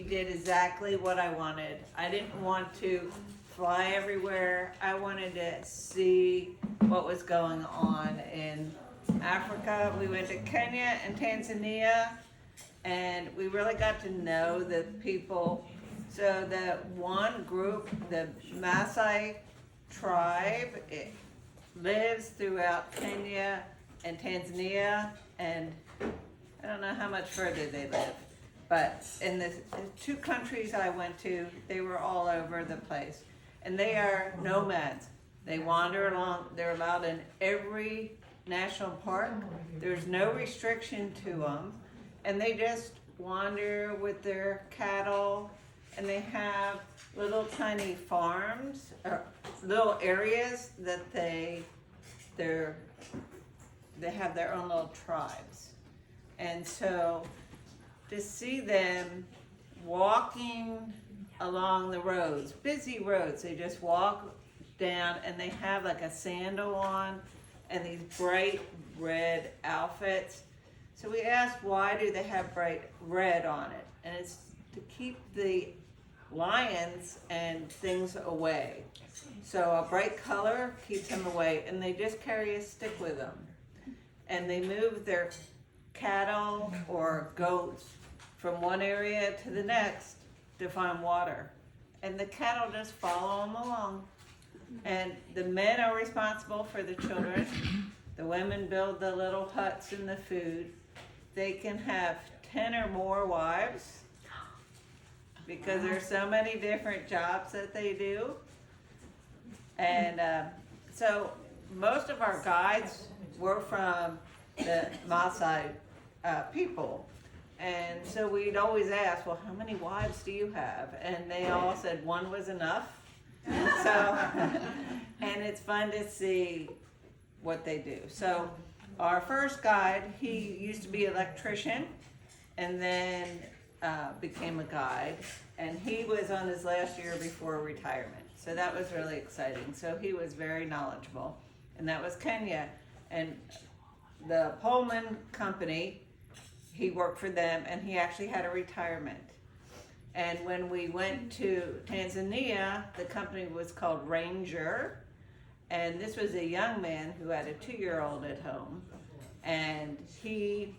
did exactly what I wanted. I didn't want to fly everywhere. I wanted to see what was going on in Africa. We went to Kenya and Tanzania, and we really got to know the people. So the one group, the Maasai tribe, it lives throughout Kenya and Tanzania, and I don't know how much further they live. But in the two countries I went to, they were all over the place. And they are nomads. They wander along. They're allowed in every national park. There's no restriction to them. And they just wander with their cattle. And they have little tiny farms, or little areas that they have their own little tribes. And so to see them walking along the roads, busy roads, they just walk down and they have like a sandal on and these bright red outfits. So we asked, why do they have bright red on it? And it's to keep the lions and things away. So a bright color keeps them away, and they just carry a stick with them. And they move their cattle or goats from one area to the next to find water. And the cattle just follow them along. And the men are responsible for the children. The women build the little huts and the food. They can have 10 or more wives because there's so many different jobs that they do. And so most of our guides were from the Maasai people. And so we'd always ask, well, how many wives do you have? And they all said one was enough. So, and it's fun to see what they do. So our first guide, he used to be an electrician and then became a guide. And he was on his last year before retirement. So that was really exciting. So he was very knowledgeable. And that was Kenya. And the Pullman company, he worked for them, and he actually had a retirement. And when we went to Tanzania, the company was called Ranger, and this was a young man who had a 2-year-old at home, and he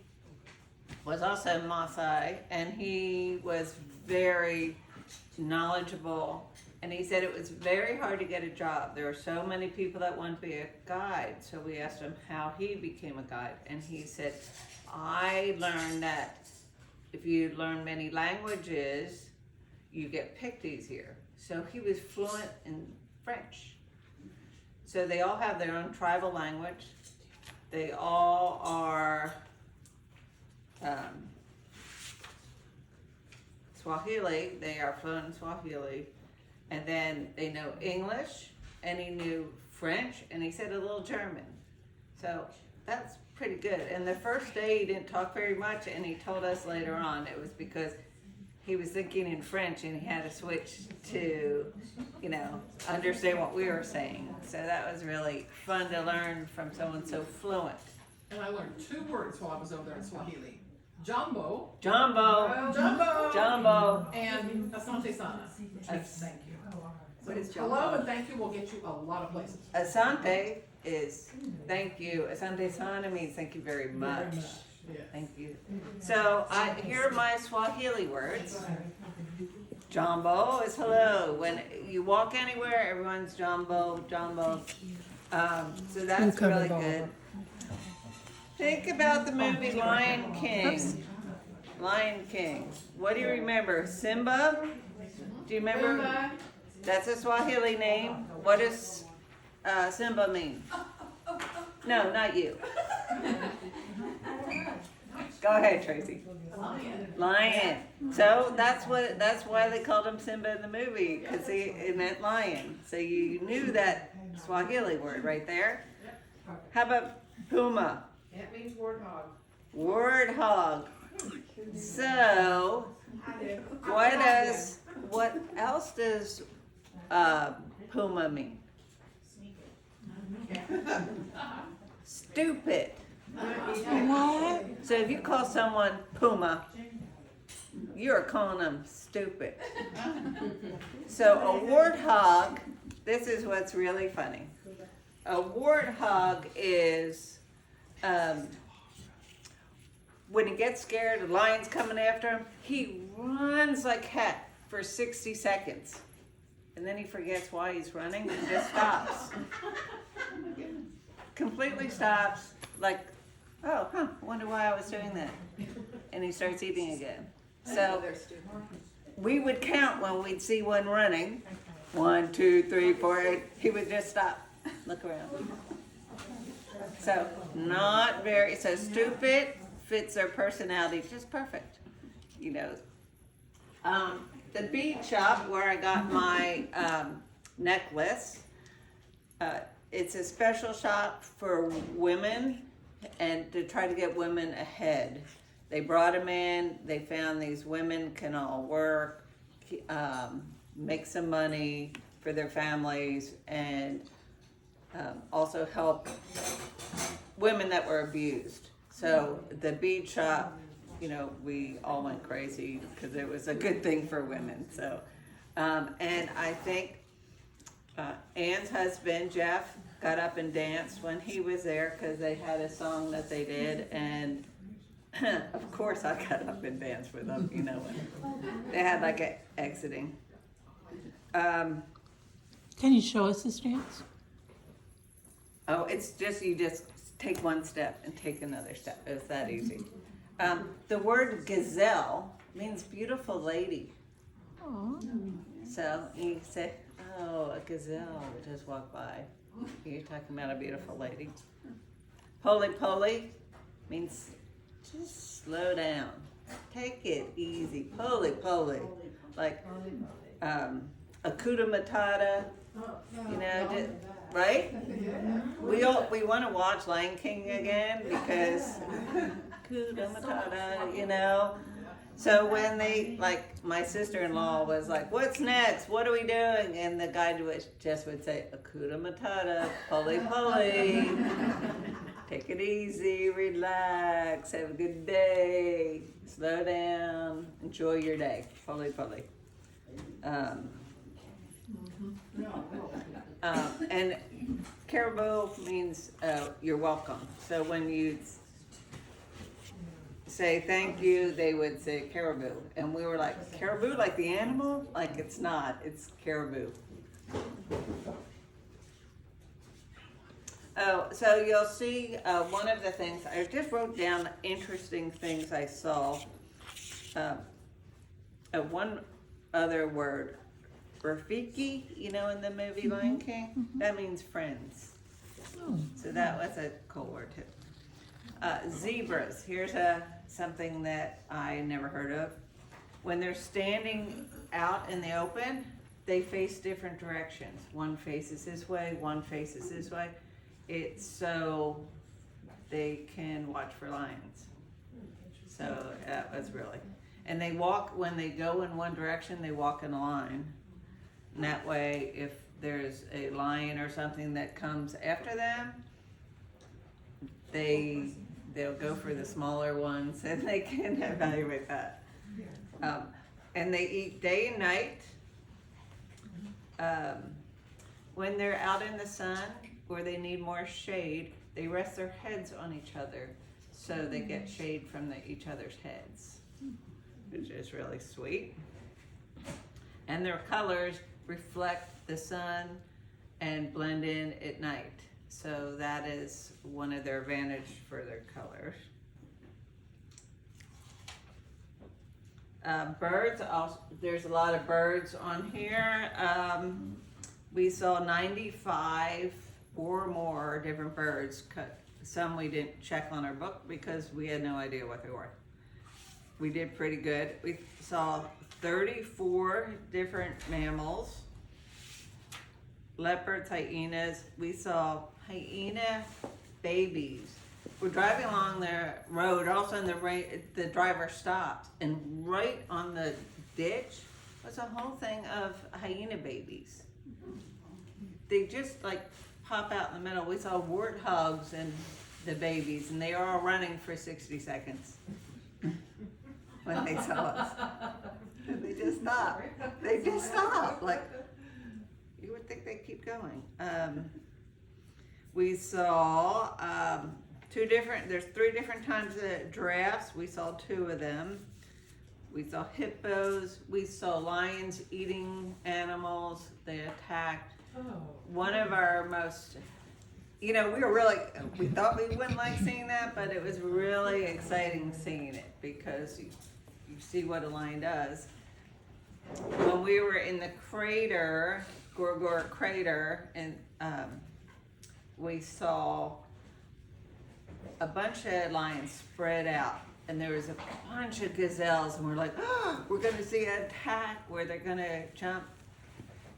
was also Maasai, and he was very knowledgeable, and he said it was very hard to get a job. There were so many people that wanted to be a guide, so we asked him how he became a guide, and he said, I learned that if you learn many languages, you get picked easier. So he was fluent in French. So they all have their own tribal language. They all are Swahili. They are fluent in Swahili. And then they know English, and he knew French, and he said a little German. So that's pretty good. And the first day he didn't talk very much, and he told us later on it was because he was thinking in French and he had to switch to, understand what we were saying. So that was really fun to learn from someone so fluent. And I learned 2 words while I was over there in Swahili. Jumbo. Jumbo. Jumbo. Jumbo. And asante sana. Which means thank you. What is Hello jumbo? and thank you will get you a lot of places. Asante is thank you. Asante sana means thank you very much. Very much. Yeah. Thank you. So here are my Swahili words. Jambo is hello. When you walk anywhere, everyone's jambo, jambo. So that's really good. Think about the movie Lion King. Lion King. What do you remember? Simba? Do you remember? Simba. That's a Swahili name. What does Simba mean? No, not you. Go ahead, Tracy. Lion. So that's why they called him Simba in the movie, because it meant lion. So you knew that Swahili word right there. How about puma? That means warthog. Warthog. So what else does puma mean? Stupid. What? So if you call someone puma, you're calling them stupid. So a warthog, this is what's really funny. A warthog is, when he gets scared, the lion's coming after him, he runs like heck for 60 seconds. And then he forgets why he's running and just stops. Completely stops, like, oh, wonder why I was doing that. And he starts eating again. So we would count when we'd see one running. 1, 2, 3, 4, 8. He would just stop, look around. So so stupid fits their personality just perfect, you know. The bead shop where I got my necklace, it's a special shop for women and to try to get women ahead. They brought them in, they found these women can all work, make some money for their families, and also help women that were abused. So the bead shop, you know, we all went crazy because it was a good thing for women. So, and I think Ann's husband, Jeff, got up and danced when he was there because they had a song that they did. And of course I got up and danced with them, you know, when they had like a exiting. Can you show us this dance? Oh, it's just, you just take one step and take another step. It's that easy. The word gazelle means beautiful lady. Aww. So you say, oh, a gazelle would just walk by. You're talking about a beautiful lady. Poly means just slow down. Take it easy. Poly. Like Akuta Matata, you know, just, right? We want to watch Lion King again because Akuta Matata, you know. So when they, like, my sister-in-law was like, what's next? What are we doing? And the guy just would say, Akuta Matata, Poly. Take it easy, relax, have a good day, slow down, enjoy your day, Poly. And caribou means you're welcome. So when you say thank you, they would say caribou. And we were like, caribou like the animal? Like it's not, it's caribou. Oh, so you'll see one of the things, I just wrote down interesting things I saw. One other word, Rafiki, you know, in the movie Lion King, that means friends. So that was a cool word too. Zebras, here's something that I never heard of. When they're standing out in the open, they face different directions. One faces this way, one faces this way. It's so they can watch for lions. So that was really, and they walk, when they go in one direction, they walk in a line. And that way, if there's a lion or something that comes after them, they'll go for the smaller ones and they can evaluate that. And they eat day and night. When they're out in the sun or they need more shade, they rest their heads on each other so they get shade from each other's heads, which is really sweet. And their colors reflect the sun and blend in at night. So that is one of their advantage for their colors. Birds, also, there's a lot of birds on here. We saw 95 or more different birds. Some we didn't check on our book because we had no idea what they were. We did pretty good. We saw 34 different mammals, leopards, hyenas. We saw hyena babies. We're driving along the road, all of a sudden the driver stopped, and right on the ditch was a whole thing of hyena babies. They just like pop out in the middle. We saw warthogs and the babies, and they were all running for 60 seconds when they saw us. stop. They just stop. Like, you would think they'd keep going. We saw there's 3 different types of giraffes. We saw 2 of them. We saw hippos. We saw lions eating animals. They attacked. One of our most, we thought we wouldn't like seeing that, but it was really exciting seeing it because you see what a lion does. When we were in the crater, Gorgor crater, and we saw a bunch of lions spread out, and there was a bunch of gazelles, and we're like, oh, we're gonna see an attack where they're gonna jump.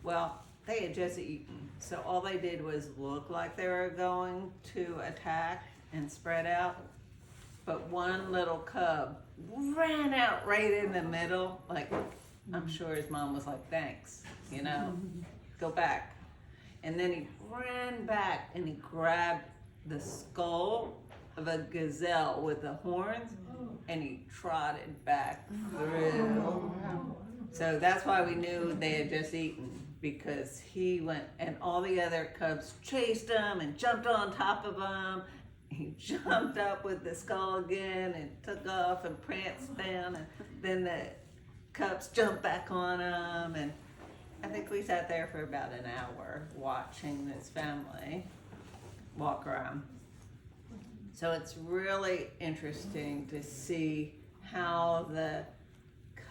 Well, they had just eaten, so all they did was look like they were going to attack and spread out, but one little cub ran out right in the middle. Like, I'm sure his mom was like, thanks, go back. And then he ran back and he grabbed the skull of a gazelle with the horns and he trotted back through. So that's why we knew they had just eaten, because he went, and all the other cubs chased him and jumped on top of him. He jumped up with the skull again and took off and pranced down, and then the cubs jumped back on him, and I think we sat there for about an hour watching this family walk around. So it's really interesting to see how the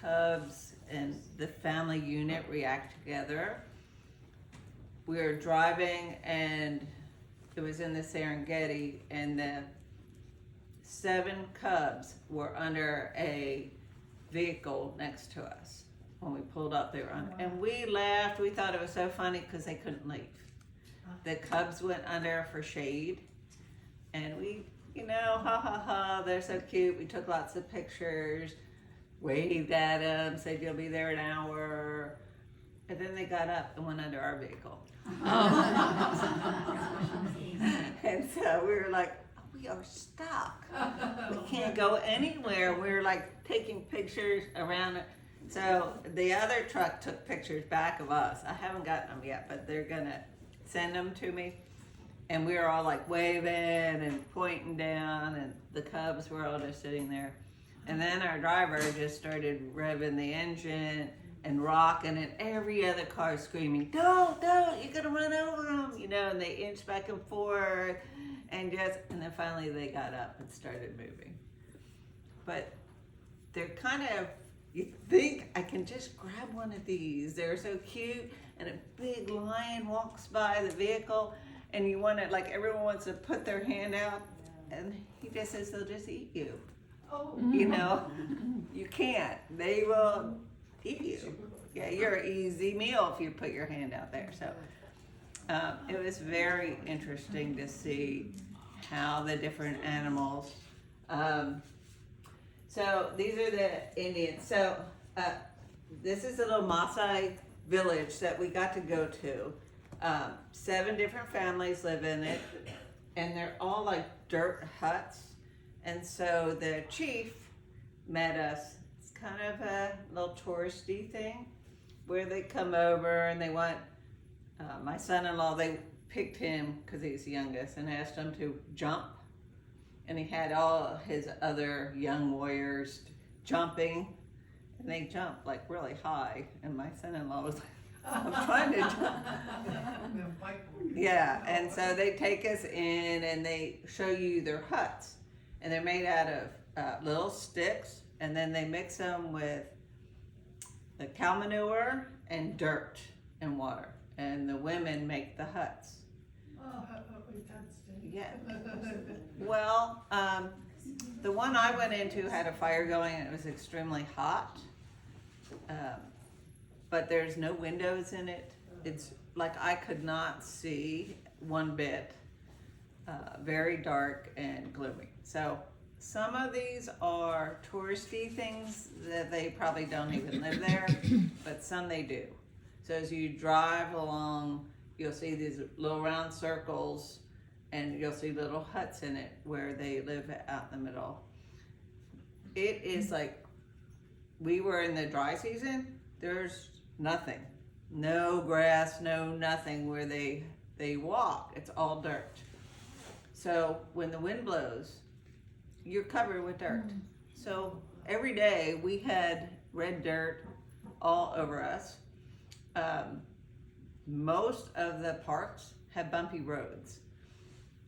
cubs and the family unit react together. We were driving and it was in the Serengeti, and the 7 cubs were under a vehicle next to us. When we pulled up, they were under, and we laughed. We thought it was so funny because they couldn't leave. The cubs went under for shade, and we, ha ha ha, they're so cute. We took lots of pictures, waved at them, said you'll be there an hour, and then they got up and went under our vehicle. And so we were like, we are stuck. We can't go anywhere. We were like taking pictures around it. So the other truck took pictures back of us. I haven't gotten them yet, but they're gonna send them to me. And we were all like waving and pointing down, and the cubs were all just sitting there. And then our driver just started revving the engine and rocking, and every other car screaming, don't, you're gonna run over them, and they inched back and forth, and then finally they got up and started moving. But they're kind of, you think, I can just grab one of these, they're so cute, and a big lion walks by the vehicle, and you want to, like, everyone wants to put their hand out, and he just says they'll just eat you. You can't. They will eat you. Yeah, you're an easy meal if you put your hand out there. So it was very interesting to see how the different animals. So these are the Indians. So this is a little Maasai village that we got to go to. 7 different families live in it, and they're all like dirt huts. And so the chief met us. It's kind of a little touristy thing where they come over and they want, my son-in-law, they picked him because he's the youngest and asked him to jump. And he had all his other young warriors jumping, and they jumped like really high. And my son-in-law was like, I'm trying to jump. Yeah, and so they take us in and they show you their huts. And they're made out of little sticks, and then they mix them with the cow manure and dirt and water. And the women make the huts. Yeah. Well, the one I went into had a fire going, and it was extremely hot. But there's no windows in it. It's like I could not see one bit. Very dark and gloomy. So some of these are touristy things that they probably don't even live there, but some they do. So as you drive along, you'll see these little round circles, and you'll see little huts in it where they live out in the middle. It is like, we were in the dry season, there's nothing. No grass, no nothing where they walk. It's all dirt. So when the wind blows, you're covered with dirt. So every day we had red dirt all over us. Most of the parks have bumpy roads.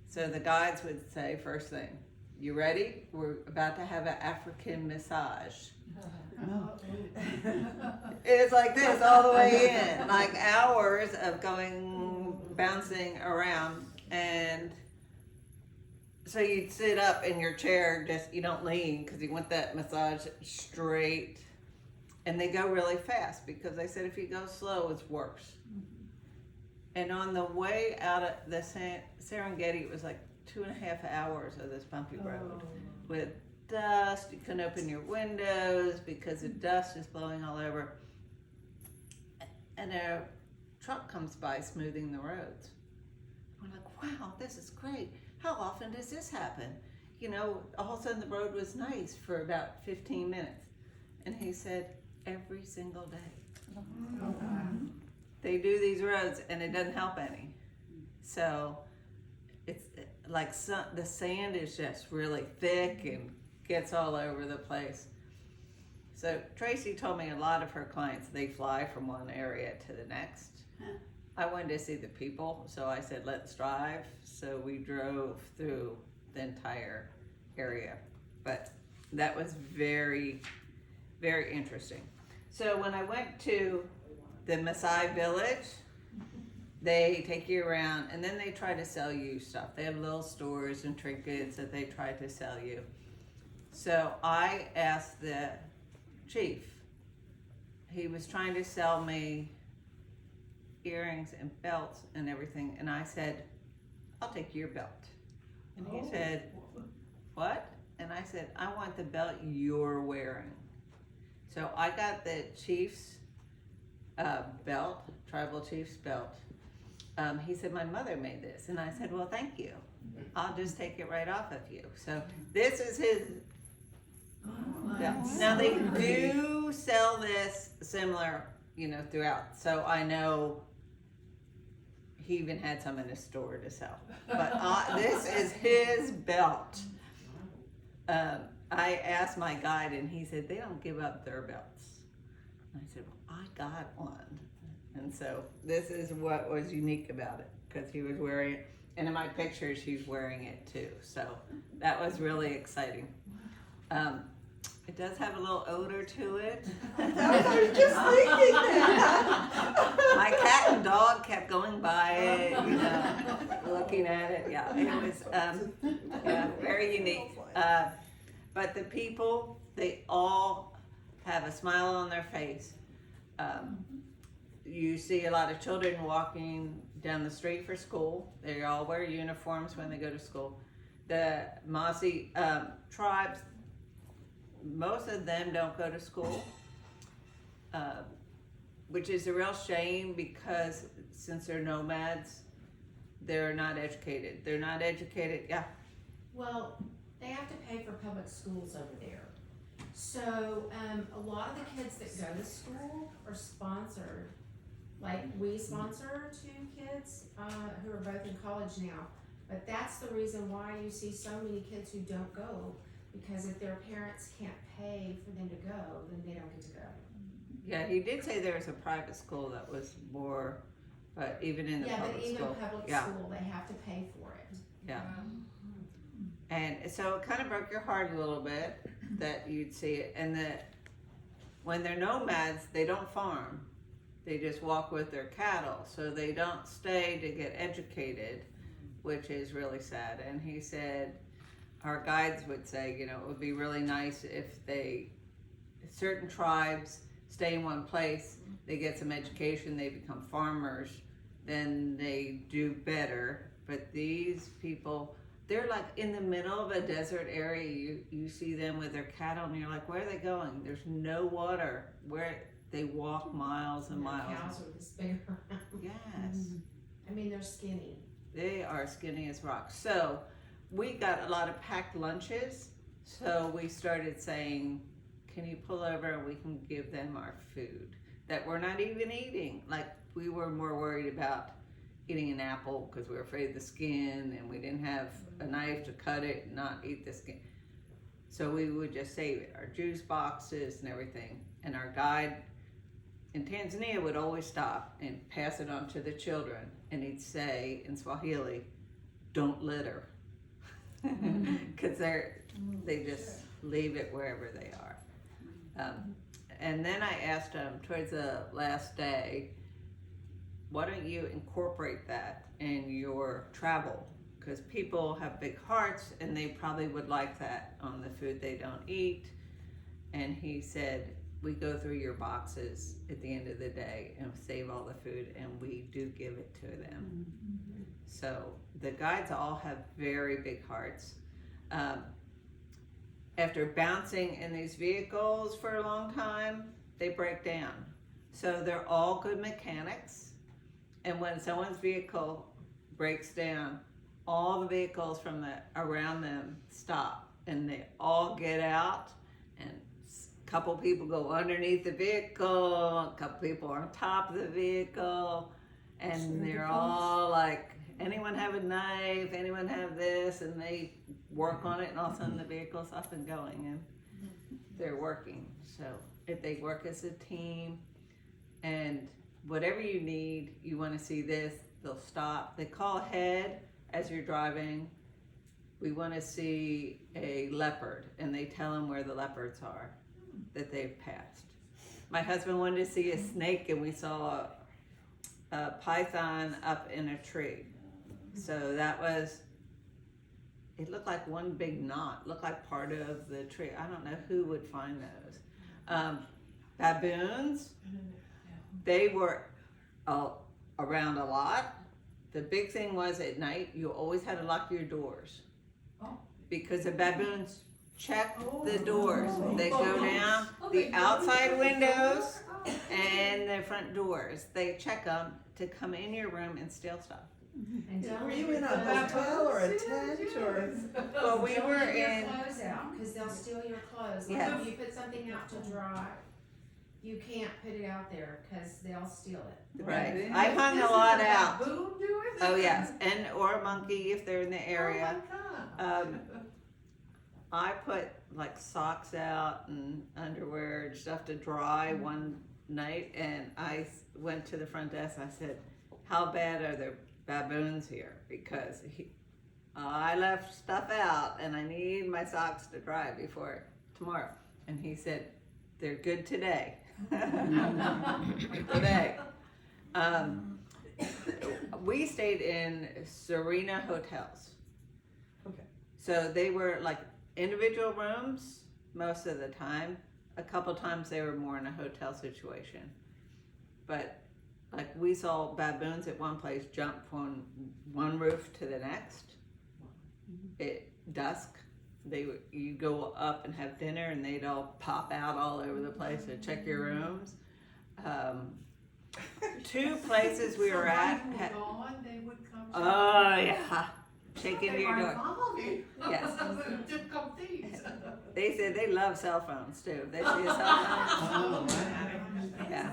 So the guides would say first thing, you ready? We're about to have an African massage. It's like this all the way in, like hours of going, bouncing around. And so you'd sit up in your chair, just, you don't lean because you want that massage straight. And they go really fast because they said if you go slow, it's worse. And on the way out of the Serengeti, it was like 2.5 hours of this bumpy road with dust. You couldn't open your windows because the dust is blowing all over. And a truck comes by smoothing the roads. We're like, wow, this is great. How often does this happen? You know, all of a sudden the road was nice for about 15 minutes. And he said, every single day. They do these roads and it doesn't help any. So it's like the sand is just really thick and gets all over the place. So Tracy told me a lot of her clients, they fly from one area to the next. I wanted to see the people, so I said, let's drive. So we drove through the entire area. But that was very, very interesting. So when I went to the Maasai village, they take you around and then they try to sell you stuff. They have little stores and trinkets that they try to sell you. So I asked the chief, he was trying to sell me earrings and belts and everything, and I said, I'll take your belt. And he said, what? And I said, I want the belt you're wearing. So I got the chief's belt, tribal chief's belt. He said, my mother made this. And I said, well, thank you. I'll just take it right off of you. So this is his belt. Now they do sell this similar, you know, throughout. So I know he even had some in his store to sell. But this is his belt. I asked my guide and he said, they don't give up their belts. And I said, well, I got one. And so this is what was unique about it, because he was wearing it. And in my pictures, he's wearing it too. So that was really exciting. It does have a little odor to it. I was just thinking that. My cat and dog kept going by it, you know, looking at it. Yeah, it was very unique. But the people, they all have a smile on their face. You see a lot of children walking down the street for school. They all wear uniforms when they go to school. The Mossi tribes, most of them don't go to school, which is a real shame because since they're nomads, they're not educated. They're not educated, yeah. Well, they have to pay for public schools over there. So a lot of the kids that go to school are sponsored. Like we sponsor 2 kids who are both in college now. But that's the reason why you see so many kids who don't go, because if their parents can't pay for them to go, then they don't get to go. Yeah, he did say there was a private school that was more, but even in the public but even school. public Yeah. school, they have to pay for it. Yeah. And so it kind of broke your heart a little bit that you'd see it. And that when they're nomads, they don't farm. They just walk with their cattle. So they don't stay to get educated, which is really sad. And he said, our guides would say, you know, it would be really nice if certain tribes stay in one place, they get some education, they become farmers, then they do better. But these people, they're like in the middle of a desert area. You see them with their cattle and you're like, where are they going? There's no water. Where they walk miles and miles. Their cows are this big around. Yes. I mean, they're skinny. They are skinny as rocks. So we got a lot of packed lunches. So we started saying, can you pull over and we can give them our food? that we're not even eating. Like, we were more worried about eating an apple because we were afraid of the skin, and we didn't have a knife to cut it and not eat the skin. So we would just save it, our juice boxes and everything. And our guide in Tanzania would always stop and pass it on to the children, and he'd say in Swahili, "Don't litter," because they just leave it wherever they are. And then I asked him towards the last day, why don't you incorporate that in your travel? Because people have big hearts and they probably would like that on the food they don't eat. And he said, we go through your boxes at the end of the day and save all the food, and we do give it to them. So the guides all have very big hearts. After bouncing in these vehicles for a long time, they break down. So they're all good mechanics. And when someone's vehicle breaks down, all the vehicles from around them stop, and they all get out, and a couple people go underneath the vehicle, a couple people are on top of the vehicle, and they're all like, anyone have a knife, anyone have this, and they work on it, and all of a sudden the vehicle's up and going, and they're working. So if they work as a team, and whatever you need, you want to see this, they'll stop. They call ahead as you're driving. We want to see a leopard, and they tell them where the leopards are that they've passed. My husband wanted to see a snake, and we saw a python up in a tree. So that was, it looked like one big knot, looked like part of the tree. I don't know who would find those. Baboons, they were around a lot. The big thing was at night, you always had to lock your doors. Because the baboons check the doors. They go down the outside windows and the front doors. They check them to come in your room and steal stuff. And don't Were you leave in a the hotel or a tent or? Well, we Don't were leave your in, clothes out, because they'll steal your clothes. Like Yes. if you put something out to dry, you can't put it out there, because they'll steal it. right. I hung a lot out. Boom doing it? Oh yes, and or a monkey if they're in the area. Oh my God. I put like socks out and underwear and stuff to dry one night, and I went to the front desk. I said, how bad are the baboons here? Because I left stuff out and I need my socks to dry before tomorrow. And he said, they're good today. Today. We stayed in Serena hotels. Okay. So they were like individual rooms most of the time. A couple times they were more in a hotel situation. But like we saw baboons at one place jump from one roof to the next at dusk. You go up and have dinner, and they'd all pop out all over the place to check your rooms. Two places we were at Somebody had, who was gone, they would come. oh yeah, shake into They your might door. follow me. Yes. Difficult thieves. They said they love cell phones too. They see a cell phone. Yeah.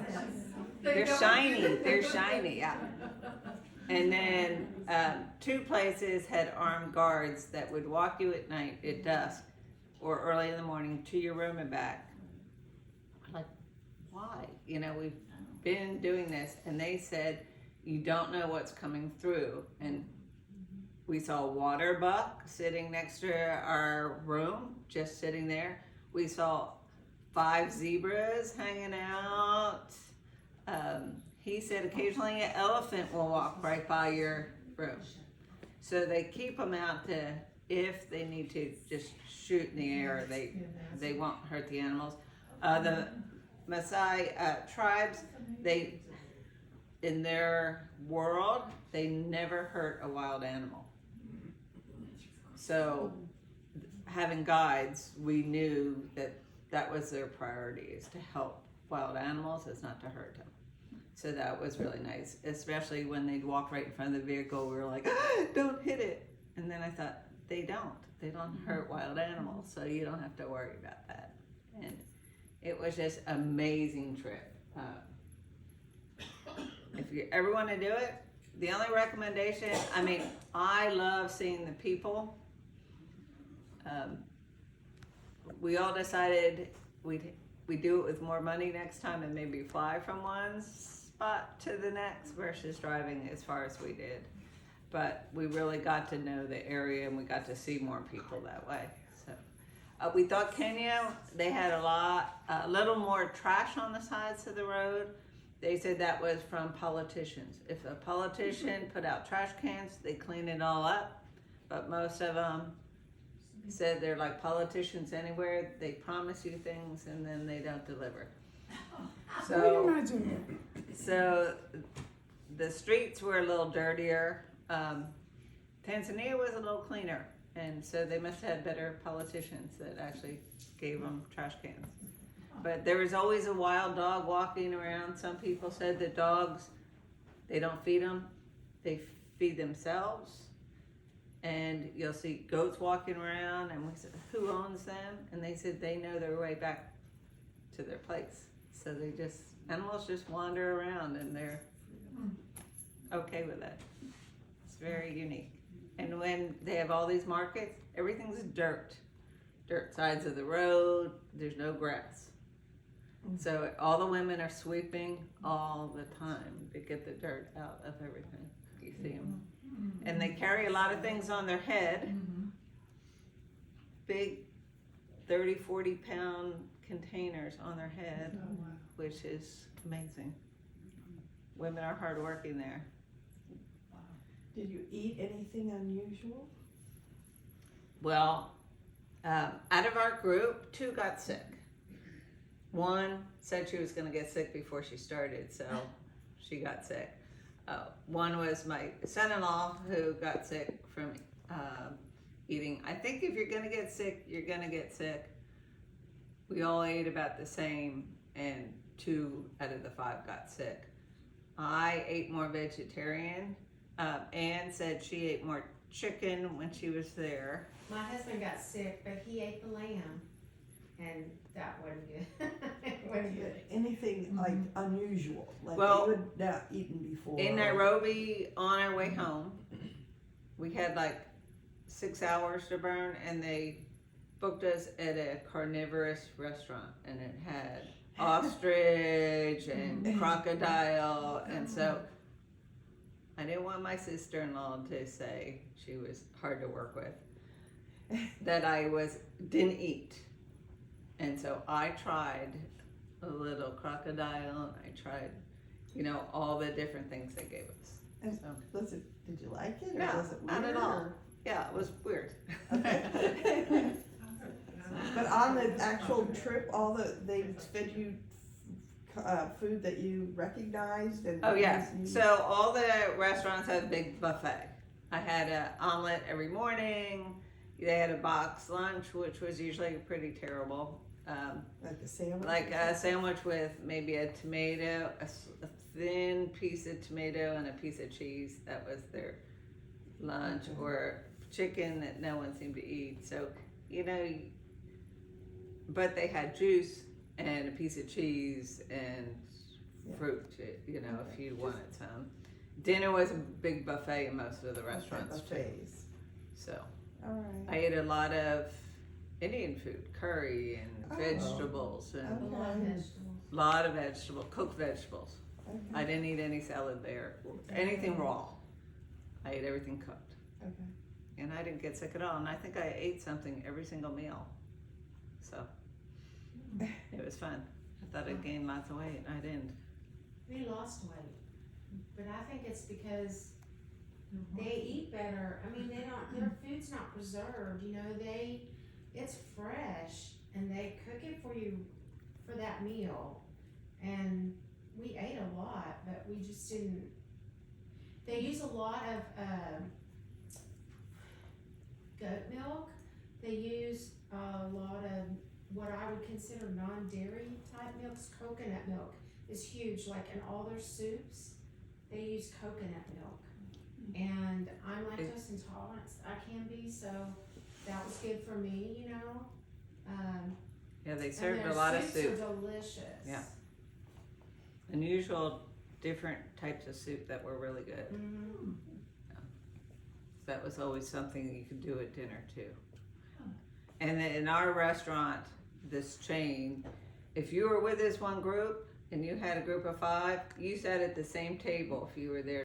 They're shiny. They're shiny. Yeah. And then two places had armed guards that would walk you at night at dusk or early in the morning to your room and back. I'm like, why? You know, we've been doing this, and they said you don't know what's coming through. And we saw a water buck sitting next to our room, just sitting there. We saw 5 zebras hanging out. He said occasionally an elephant will walk right by your room. So they keep them out to, if they need to just shoot in the air, they won't hurt the animals. The Maasai tribes, in their world, they never hurt a wild animal. So having guides, we knew that was their priority, is to help wild animals, is not to hurt them. So that was really nice, especially when they'd walk right in front of the vehicle. We were like, don't hit it. And then I thought, they don't hurt wild animals, so you don't have to worry about that. And it was just an amazing trip. if you ever want to do it, the only recommendation, I mean, I love seeing the people. We all decided we'd do it with more money next time and maybe fly from one spot to the next versus driving as far as we did. But we really got to know the area and we got to see more people that way. So we thought Kenya, they had a little more trash on the sides of the road. They said that was from politicians. If a politician put out trash cans, they clean it all up. But most of them said they're like politicians anywhere. They promise you things and then they don't deliver. So the streets were a little dirtier. Tanzania was a little cleaner. And so they must have had better politicians that actually gave them trash cans. But there was always a wild dog walking around. Some people said that dogs, they don't feed them, they feed themselves. And you'll see goats walking around, and we said, who owns them? And they said they know their way back to their place. So animals just wander around and they're okay with it. It's very unique. And when they have all these markets, everything's dirt sides of the road, there's no grass. So all the women are sweeping all the time to get the dirt out of everything. You see them. And they carry a lot of things on their head. Big 30, 40 pound containers on their head, which is amazing. Women are hardworking there. Did you eat anything unusual? Well, out of our group, 2 got sick. One said she was going to get sick before she started, so she got sick. One was my son-in-law who got sick from eating. I think if you're going to get sick, you're going to get sick. We all ate about the same, and 2 out of the 5 got sick. I ate more vegetarian. Anne said she ate more chicken when she was there. My husband got sick, but he ate the lamb, and that wasn't good. It wasn't good. Anything like unusual, like Well, you had not eaten before? In Nairobi, on our way home, we had like 6 hours to burn, and they booked us at a carnivorous restaurant, and it had ostrich and crocodile, and so I didn't want my sister-in-law to say she was hard to work with, that I didn't eat. And so I tried a little crocodile, and I tried, all the different things they gave us. And So, did you like it, or No, was it weird? not at all. or- Yeah, it was weird. Okay. But on the actual trip, they fed you food that you recognized, and Oh yeah, so all the restaurants have a big buffet. I had an omelet every morning. They had a box lunch, which was usually pretty terrible. like a sandwich. Like a sandwich with maybe a tomato, a thin piece of tomato and a piece of cheese. That was their lunch. Okay. Or chicken that no one seemed to eat. So, but they had juice and a piece of cheese and fruit, if you wanted some. Dinner was a big buffet in most of the restaurants too. Buffets. So All right. I ate a lot of Indian food, curry and vegetables, and A lot of Okay. vegetables. a lot of vegetables, cooked vegetables. Okay. I didn't eat any salad there, anything raw. I ate everything cooked. Okay. And I didn't get sick at all. And I think I ate something every single meal. So it was fun. I thought I'd gain lots of weight. I didn't. We lost weight, but I think it's because they eat better. I mean, their food's not preserved, it's fresh, and they cook it for you for that meal. And we ate a lot, but we just didn't. They use a lot of goat milk. They use a lot of what I would consider non-dairy type milks. Coconut milk is huge, like in all their soups, they use coconut milk. And I'm lactose intolerant, I can be, so that was good for me, Yeah, they And served their a lot of soups soup. are delicious. Yeah. Unusual different types of soup that were really good. Mhm. That was always something you could do at dinner too. And in our restaurant, this chain, if you were with this one group and you had a group of 5, you sat at the same table if you were there